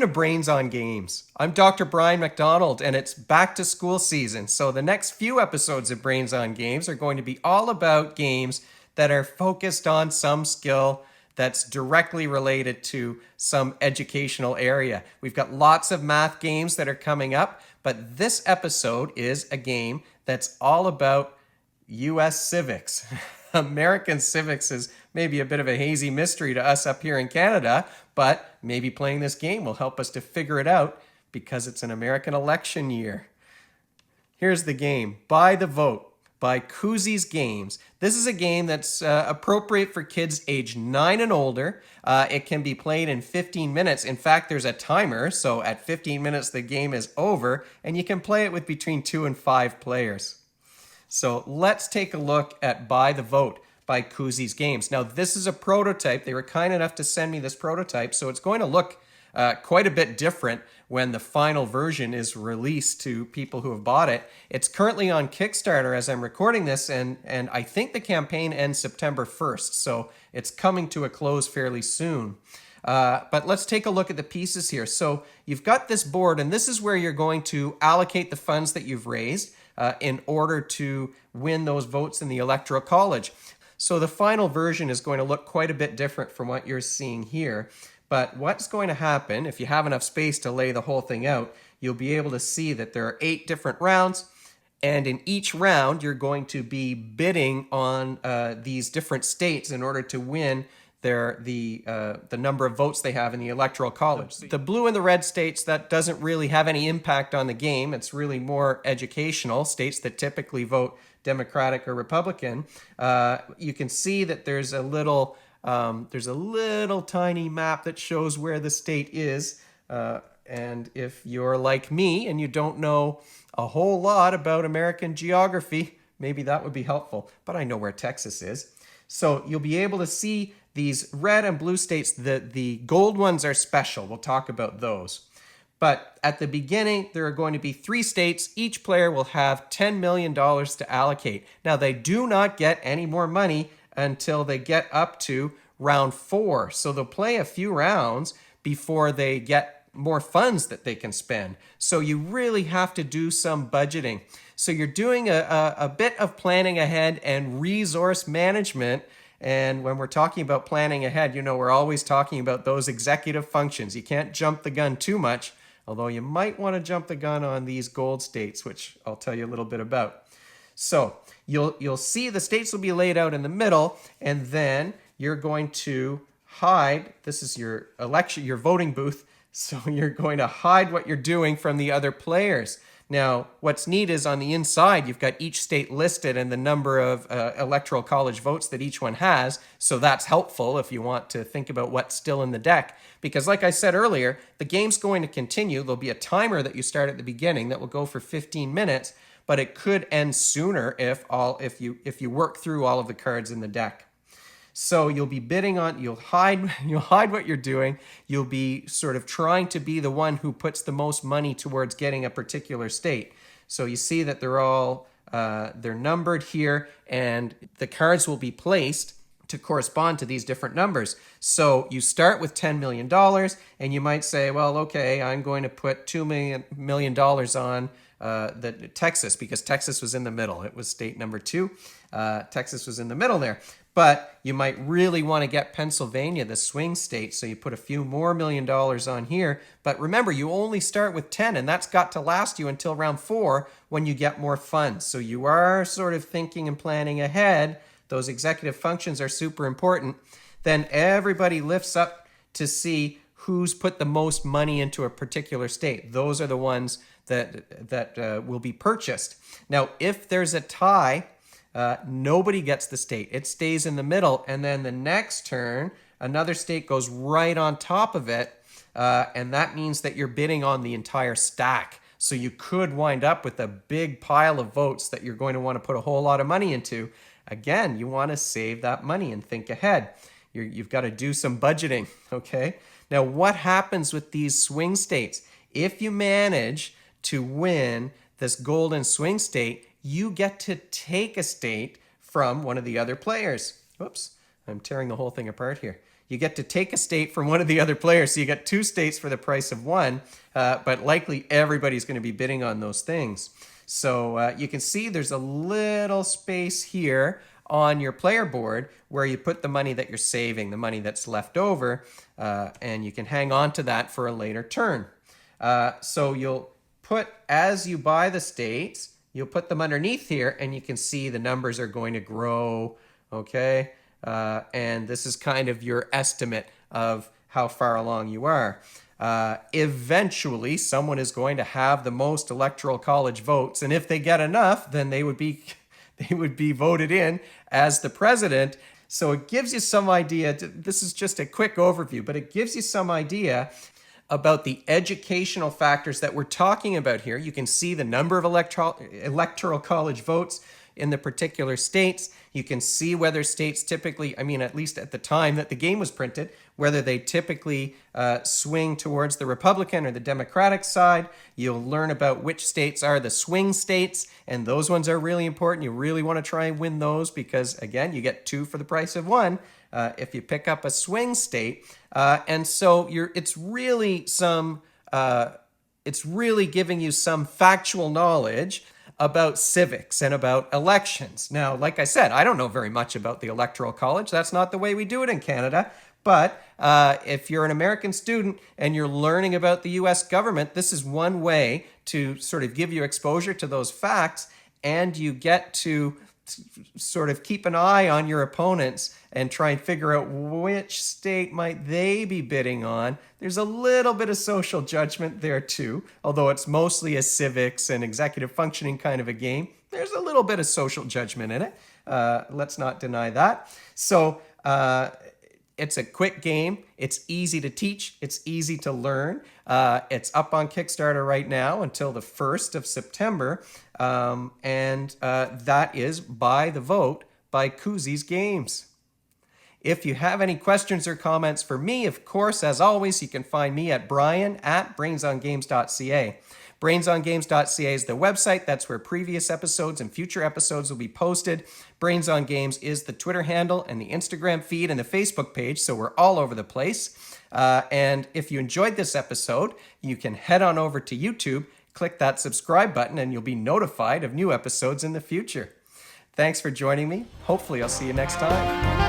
to Brains on Games. I'm Dr. Brian McDonald, and it's back to school season. So, the next few episodes of Brains on Games are going to be all about games that are focused on some skill that's directly related to some educational area. We've got lots of math games that are coming up, but this episode is a game that's all about U.S. civics. American civics is maybe a bit of a hazy mystery to us up here in Canada, but maybe playing this game will help us to figure it out because it's an American election year. Here's the game, By the Vote by Koozies Games. This is a game that's appropriate for kids age 9 and older. It can be played in 15 minutes. In fact, there's a timer, so at 15 minutes the game is over, and you can play it with between 2 and 5 players. So let's take a look at By the Vote by Koozies Games. Now, this is a prototype. They were kind enough to send me this prototype, so it's going to look quite a bit different when the final version is released to people who have bought it. It's currently on Kickstarter as I'm recording this, and I think the campaign ends September 1st, so it's coming to a close fairly soon. But let's take a look at the pieces here. So you've got this board, and this is where you're going to allocate the funds that you've raised in order to win those votes in the Electoral College. So the final version is going to look quite a bit different from what you're seeing here. But what's going to happen, if you have enough space to lay the whole thing out, you'll be able to see that there are 8 different rounds. And in each round, you're going to be bidding on these different states in order to win the number of votes they have in the Electoral College. The blue and the red states, that doesn't really have any impact on the game. It's really more educational, states that typically vote Democratic or Republican. You can see that there's a little tiny map that shows where the state is. And if you're like me and you don't know a whole lot about American geography, maybe that would be helpful. But I know where Texas is. So you'll be able to see these red and blue states. The gold ones are special. We'll talk about those. But at the beginning, there are going to be 3 states. Each player will have $10 million to allocate. Now, they do not get any more money until they get up to round 4. So they'll play a few rounds before they get more funds that they can spend. So you really have to do some budgeting. So you're doing a bit of planning ahead and resource management. And when we're talking about planning ahead, we're always talking about those executive functions. You can't jump the gun too much, although you might want to jump the gun on these gold states, which I'll tell you a little bit about. So you'll see the states will be laid out in the middle, and then you're going to hide. This is your election, your voting booth. So you're going to hide what you're doing from the other players. Now, what's neat is on the inside, you've got each state listed and the number of Electoral College votes that each one has. So that's helpful if you want to think about what's still in the deck. Because like I said earlier, the game's going to continue. There'll be a timer that you start at the beginning that will go for 15 minutes, but it could end sooner if you work through all of the cards in the deck. So you'll be bidding on, you'll hide what you're doing. You'll be sort of trying to be the one who puts the most money towards getting a particular state. So you see that they're numbered here, and the cards will be placed to correspond to these different numbers. So you start with $10 million, and you might say, well, okay, I'm going to put $2 million on the Texas, because Texas was in the middle. It was state number 2. Texas was in the middle there. But you might really want to get Pennsylvania, the swing state, so you put a few more $1 million on here. But remember, you only start with 10, and that's got to last you until round 4 when you get more funds. So you are sort of thinking and planning ahead. Those executive functions are super important. Then everybody lifts up to see who's put the most money into a particular state. Those are the ones that will be purchased. Now, if there's a tie, nobody gets the state. It stays in the middle, and then the next turn, another state goes right on top of it, and that means that you're bidding on the entire stack. So you could wind up with a big pile of votes that you're going to want to put a whole lot of money into. Again, you want to save that money and think ahead. You've got to do some budgeting, okay? Now, what happens with these swing states? If you manage to win this golden swing state, you get to take a state from one of the other players. Oops, I'm tearing the whole thing apart here. you get to take a state from one of the other players. So you get 2 states for the price of 1, but likely everybody's going to be bidding on those things. So you can see there's a little space here on your player board where you put the money that you're saving, the money that's left over, and you can hang on to that for a later turn. So you'll put, as you buy the states, you'll put them underneath here, and you can see the numbers are going to grow, okay? And this is kind of your estimate of how far along you are. Eventually, someone is going to have the most electoral college votes, and if they get enough, then they would be voted in as the president. So it gives you some idea. This is just a quick overview, but it gives you some idea about the educational factors that we're talking about here. You can see the number of electoral college votes in the particular states. You can see whether states typically, at least at the time that the game was printed, whether they typically swing towards the Republican or the Democratic side. You'll learn about which states are the swing states, and those ones are really important. You really want to try and win those because, again, you get 2 for the price of 1 if you pick up a swing state. And so it's really giving you some factual knowledge about civics and about elections. Now, like I said, I don't know very much about the Electoral College. That's not the way we do it in Canada. But if you're an American student and you're learning about the U.S. government, this is one way to sort of give you exposure to those facts, and you get to sort of keep an eye on your opponents and try and figure out which state might they be bidding on. There's a little bit of social judgment there too, although it's mostly a civics and executive functioning kind of a game. There's a little bit of social judgment in it. Let's not deny that. So it's a quick game. It's easy to teach. It's easy to learn. It's up on Kickstarter right now until the 1st of September. And that is By the Vote by Koozies Games. If you have any questions or comments for me, of course, as always, you can find me at brian@brainsongames.ca. Brainsongames.ca is the website. That's where previous episodes and future episodes will be posted. Brains on Games is the Twitter handle and the Instagram feed and the Facebook page, so we're all over the place. And if you enjoyed this episode, you can head on over to YouTube, click that subscribe button, and you'll be notified of new episodes in the future. Thanks for joining me. Hopefully, I'll see you next time.